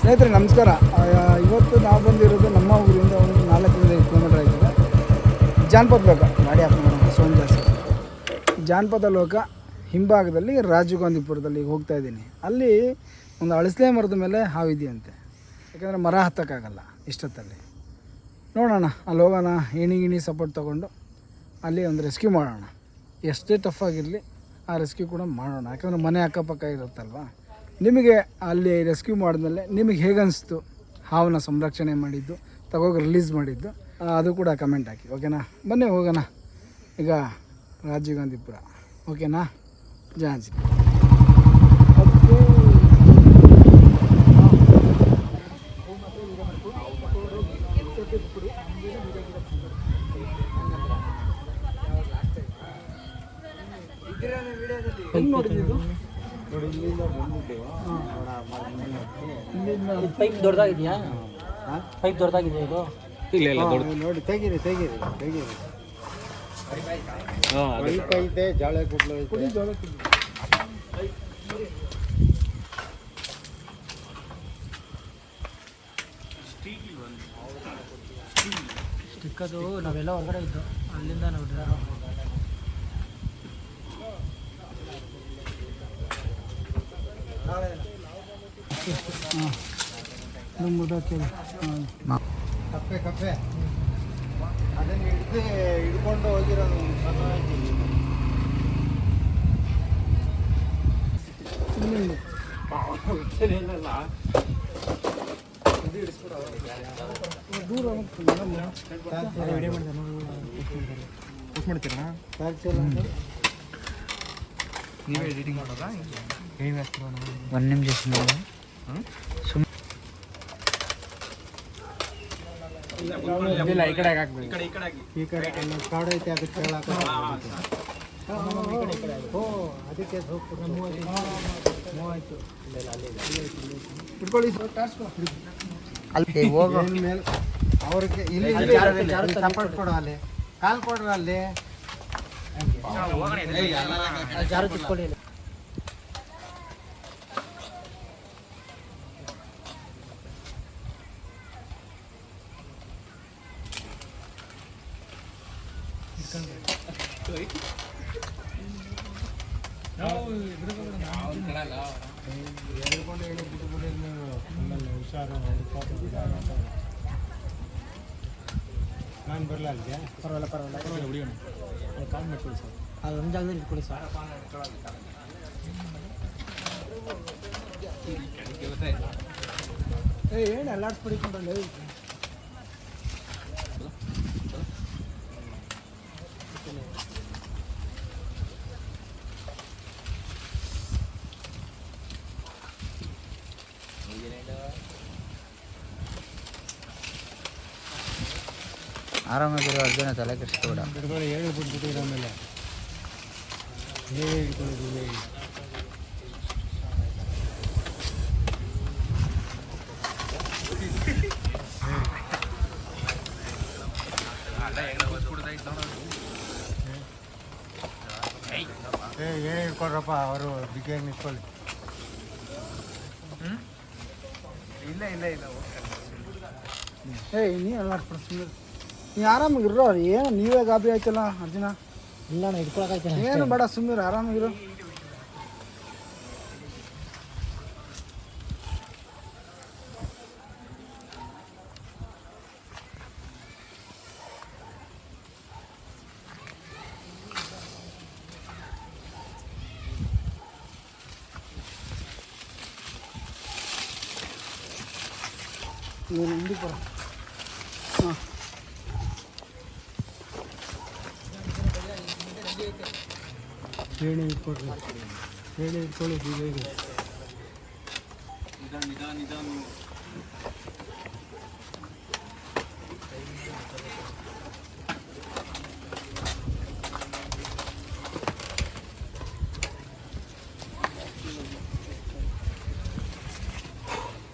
ಸ್ನೇಹಿತರೆ ನಮಸ್ಕಾರ. ಇವತ್ತು ನಾವು ಬಂದಿರೋದು ನಮ್ಮ ಊರಿಂದ ಒಂದು 4-5 ಕಿಲೋಮೀಟರ್ ಆಯ್ತದೆ. ಜಾನಪದ ಲೋಕ ಗಾಡಿ ಹಾಕೊಂಡು ಸೌಂಡ್ ಜಾಸ್ತಿ. ಜಾನಪದ ಲೋಕ ಹಿಂಭಾಗದಲ್ಲಿ ರಾಜೀವ್ ಗಾಂಧಿಪುರದಲ್ಲಿ ಹೋಗ್ತಾ ಇದ್ದೀನಿ. ಅಲ್ಲಿ ಒಂದು ಅಳಸಲೆ ಮರದ ಮೇಲೆ ಹಾವಿದೆಯಂತೆ. ಯಾಕಂದರೆ ಮರ ಹತ್ತಕ್ಕಾಗಲ್ಲ ಇಷ್ಟೊತ್ತಲ್ಲಿ. ನೋಡೋಣ ಅಲ್ಲಿ ಹೋಗೋಣ, ಏಣಿ ಸಪೋರ್ಟ್ ತೊಗೊಂಡು ಅಲ್ಲಿ ಒಂದು ರೆಸ್ಕ್ಯೂ ಮಾಡೋಣ. ಎಷ್ಟೇ ಟಫ್ ಆಗಿರಲಿ ಆ ರೆಸ್ಕ್ಯೂ ಕೂಡ ಮಾಡೋಣ. ಯಾಕಂದರೆ ಮನೆ ಅಕ್ಕಪಕ್ಕ ಇರುತ್ತಲ್ವ. ನಿಮಗೆ ಅಲ್ಲಿ ರೆಸ್ಕ್ಯೂ ಮಾಡಿದ್ಮೇಲೆ ನಿಮಗೆ ಹೇಗನ್ನಿಸ್ತು ಹಾವನ್ನ ಸಂರಕ್ಷಣೆ ಮಾಡಿದ್ದು, ತಗೋಗಿ ರಿಲೀಸ್ ಮಾಡಿದ್ದು, ಅದು ಕೂಡ ಕಮೆಂಟ್ ಹಾಕಿ. ಓಕೆನಾ? ಬನ್ನಿ ಹೋಗೋಣ. ಈಗ ರಾಜೀವ್ ಗಾಂಧಿಪುರ. ಓಕೆನಾ? ಜಾಂಜಿ ನೋಡಿದ್ದು ಪೈಪ್ ದೊಡ್ಡದಾಗಿದೆಯಾ? ಪೈಪ್ ದೊಡ್ಡದಾಗಿದೆಯಾ ಇದು? ಇಲ್ಲ ನೋಡಿ, ತೆಗೀರಿ. ಪೈಪ್ ಐತೆ, ಜಾಳೆ ಕುಡ್ಲು ಐತೆ. ಸ್ಟಿಕ್ ಅದು ನಾವೆಲ್ಲ ಹೊರಗಡೆ ಇದ್ದು ಅಲ್ಲಿಂದ ನಾವು ಡ್ರೈವರ್ ಕಪ್ಪೆ ಅದನ್ನು ಹಿಡ್ಕೊಂಡು ಹೋಗಿರೋದು. ದೂರ ಮಾಡ್ತೀರಾ? ನೀವೇ ಎಡಿಟಿಂಗ್ ಮಾಡೋದಾ? ಒಂದು ನಿಮಿಷ ಇಲ್ಲ, ಈ ಕಡೆ ಹಾಕ್ಬೇಕು. ಈ ಕಡೆ ಕಾಡು ಐತೆ, ಅದಕ್ಕೆ ಅದಕ್ಕೆ ಇಟ್ಕೊಳ್ಳಿ. ಅಲ್ಲಿ ಹೋಗೋ ಅವ್ರಿಗೆ ಇಲ್ಲಿ ಸಪೋರ್ಟ್ ಕೊಡು. ಅಲ್ಲಿ ಕಾಲು ಕೊಡ್ರಿ. ಅಲ್ಲಿ ಜಾರು ತಿಳ್ಕೊಳ್ಳಿ. ನಾನು ಬರಲ್ಲ. ಅಲ್ಲಿಗೆ ಪರವಾಗಿಲ್ಲ ಕಾಲ್ ಮಾಡ್ಕೊಳ್ಳಿ ಸರ್. ಅದು ಒಂದು ಜಾಗದಲ್ಲಿ ಇಟ್ಕೊಳ್ಳಿ ಸರ್. ಏನು ಅಲ್ಲಾಡ್ಸ್ಬಿಡಿಕೊಂಡ್ರೆ ಆರಾಮಾಗಿರೋ ಅರ್ಜುನ ತಲೆ ಕೆಡಿಸ್ಕೊಬೇಡ. ಬಿಡ್ಕೊಳ್ಳಿ, ಹೇಳ್ಬಿಟ್ಬಿಟ್ಟಿರೋ ಆಮೇಲೆ ಹೇಳ್ಕೊಳ್ಳೋದು. ಏನೇ ಇಟ್ಕೊಳ್ರಪ್ಪ, ಅವರು ಬಿಗಿಯಾಗಿ ನಿಂತ್ಕೊಳ್ಳಿ. ಇಲ್ಲ ನೀ ಅಲ್ಲಾಡ್ಸ್ಬಿಡ. ನೀ ಆರಾಮಾಗಿರೋ. ಏನು ನೀವೇ ಗಾಬರಿ ಆಯ್ತಲ್ಲ ಅರ್ಜುನ. ಇಲ್ಲ ನಾನು ಇಟ್ಕೊಳಕಾಯ್ತೇನೆ. ಏನು ಬೇಡ, ಸುಮ್ಮನೆ ಆರಾಮಾಗಿರೋ. ನೀನು ಹಿಂದಿ ಬರ. ಹಾಂ, ಏಣಿ ಇಟ್ಕೊಳ್ರಿ. ಏಣಿ ಇಟ್ಕೊಳ್ಳಿ. ಈಗ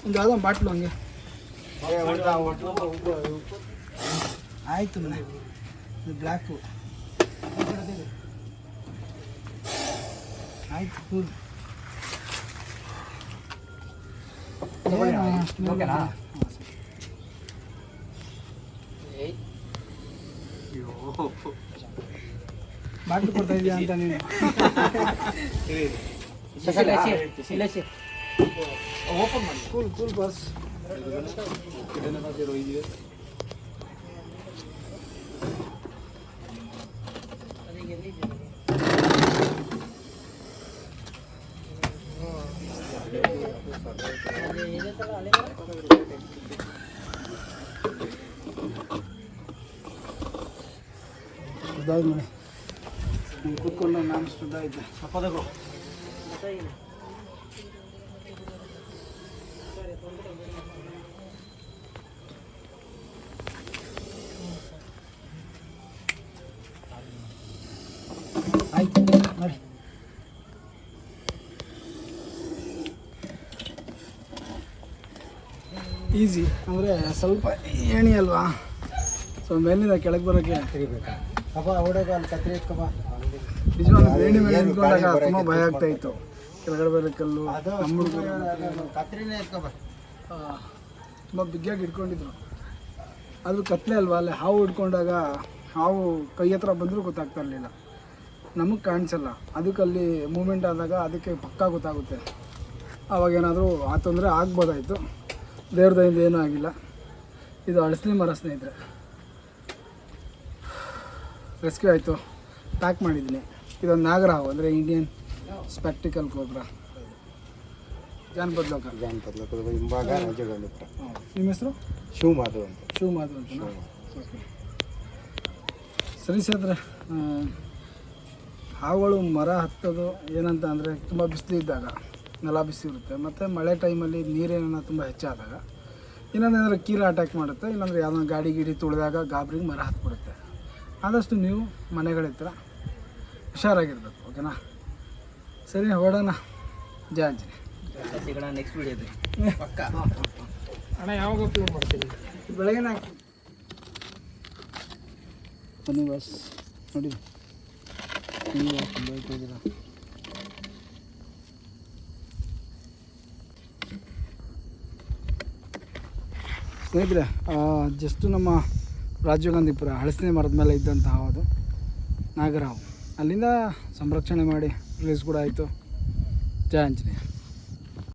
ಒಂದು ಯಾವುದೋ ಬಾಟ್ಲು ಹಂಗೆ ಆಯಿತು ಮನೆ ಇದು ಬ್ಲ್ಯಾಕು ಆಯಿತು ಕೂಲ್ ಬಾಟ್ಲು ಕೊಡ್ತಾ ಇದೀಯಾ ಅಂತ ನೀನು ಓಪನ್ ಮಾಡಿ ಕೂಲ್ ಕೂಲ್ ಬಸ್ ಸುದ್ದಾಯ್ತು ನೋಡಿ ನೀವು ಕೂತ್ಕೊಂಡು ನಾನು ಸುದ್ದಾಯ್ತು ಅಪ್ಪದಗೋ ಆಯ್ತು ನೋಡಿ ಈಸಿ ಅಂದರೆ ಸ್ವಲ್ಪ ಏಣಿ ಅಲ್ವಾ ಸೊ ಮೇಲಿಂದ ಕೆಳಗೆ ಬರೋಕ್ಕೆ ಕರಿಬೇಕಾ ಅಪ್ಪ ಹುಡುಗ ಅಲ್ಲಿ ಕತ್ರಿ ಎತ್ಕೊಬ ನಿಜವಾಗ್ಲೂ ಏಣಿ ಮೇಲೆ ನಿಂತ್ಕೊಂಡಾಗ ತುಂಬ ಭಯ ಆಗ್ತಾ ಇತ್ತು ಕೆಳಗಡೆ ಬರೋ ಕಲ್ಲು ಕತ್ರಿನೇ ಎತ್ಕೊಬ ತುಂಬ ಬಿಗ್ಗಾಗಿ ಇಟ್ಕೊಂಡಿದ್ರು ಅದು ಕತ್ಲೆ ಅಲ್ವಾ ಅಲ್ಲಿ ಹಾವು ಹಿಡ್ಕೊಂಡಾಗ ಹಾವು ಕೈ ಹತ್ರ ಬಂದರೂ ಗೊತ್ತಾಗ್ತಾ ಇರಲಿಲ್ಲ ನಮಗೆ ಕಾಣಿಸಲ್ಲ ಅದಕ್ಕೆ ಅಲ್ಲಿ ಮೂಮೆಂಟ್ ಆದಾಗ ಅದಕ್ಕೆ ಪಕ್ಕಾ ಗೊತ್ತಾಗುತ್ತೆ ಆವಾಗೇನಾದರೂ ಆ ತೊಂದರೆ ಆಗ್ಬೋದಾಯಿತು ದೇವ್ರ ದಯಿಂದ ಏನೂ ಆಗಿಲ್ಲ ಇದು ಹಳಸಲಿ ಮರ ಸ್ನೇಹಿತರೆ ರೆಸ್ಕ್ಯೂ ಆಯಿತು ಪ್ಯಾಕ್ ಮಾಡಿದ್ದೀನಿ ಇದೊಂದು ನಾಗರ ಹಾವು ಅಂದರೆ ಇಂಡಿಯನ್ ಸ್ಪೆಕ್ಟಿಕಲ್ ಕೋಬ್ರಾ ಜಾನಪದ ಜಾನಪದ ಹಿಂಭಾಗ ರಾಜಗಂಡುಪುರ ನಿಮ್ಮ ಹೆಸರು ಶಿವಮಾಧವ್ ಅಂತ ಶಿವಮಾಧವ್ ಅಂತ ಓಕೆ ಸರಿ ಸೇದ್ರೆ ಹಾವುಗಳು ಮರ ಹತ್ತೋದು ಏನಂತ ಅಂದರೆ ತುಂಬ ಬಿಸಿಲಿದ್ದಾಗ ನೆಲ ಬಿಸಿ ಇರುತ್ತೆ ಮತ್ತು ಮಳೆ ಟೈಮಲ್ಲಿ ನೀರೇನ ತುಂಬ ಹೆಚ್ಚಾದಾಗ ಇನ್ನೊಂದಂದರೆ ಕೀರ ಅಟ್ಯಾಕ್ ಮಾಡುತ್ತೆ ಇಲ್ಲಾಂದರೆ ಯಾವುದೋ ಗಾಡಿ ಗಿಡಿ ತುಳಿದಾಗ ಗಾಬರಿಗೆ ಮರ ಹತ್ಬಿಡುತ್ತೆ ಆದಷ್ಟು ನೀವು ಮನೆಗಳ ಹತ್ರ ಹುಷಾರಾಗಿರ್ಬೇಕು ಓಕೆನಾ ಸರಿ ಹೊಡೋಣ ಜಯ ಆಂಜನೇಯ ನೆಕ್ಸ್ಟ್ ವಿಡಿಯೋದು ಅಣ್ಣ ಯಾವಾಗ ಅಪ್ಲೋಡ್ ಮಾಡ್ತೀನಿ ಬೆಳಗ್ಗೆ ಹಾಕಿ ಬನ್ನಿ ಬಸ್ ನೋಡಿ ನೀವು ಹೇಳ್ತಿದ್ದೀರಾ ಸ್ನೇಹಿತರೆ ಜಸ್ಟು ನಮ್ಮ ರಾಜೀವ್ ಗಾಂಧಿಪುರ ಹಳಸನೆ ಮರದ ಮೇಲೆ ಇದ್ದಂತಹ ಅದು ನಾಗರ ಹಾವು ಅಲ್ಲಿಂದ ಸಂರಕ್ಷಣೆ ಮಾಡಿ ರಿಲೀಸ್ ಕೂಡ ಆಯಿತು ಜಯ ಆಂಜನೇಯ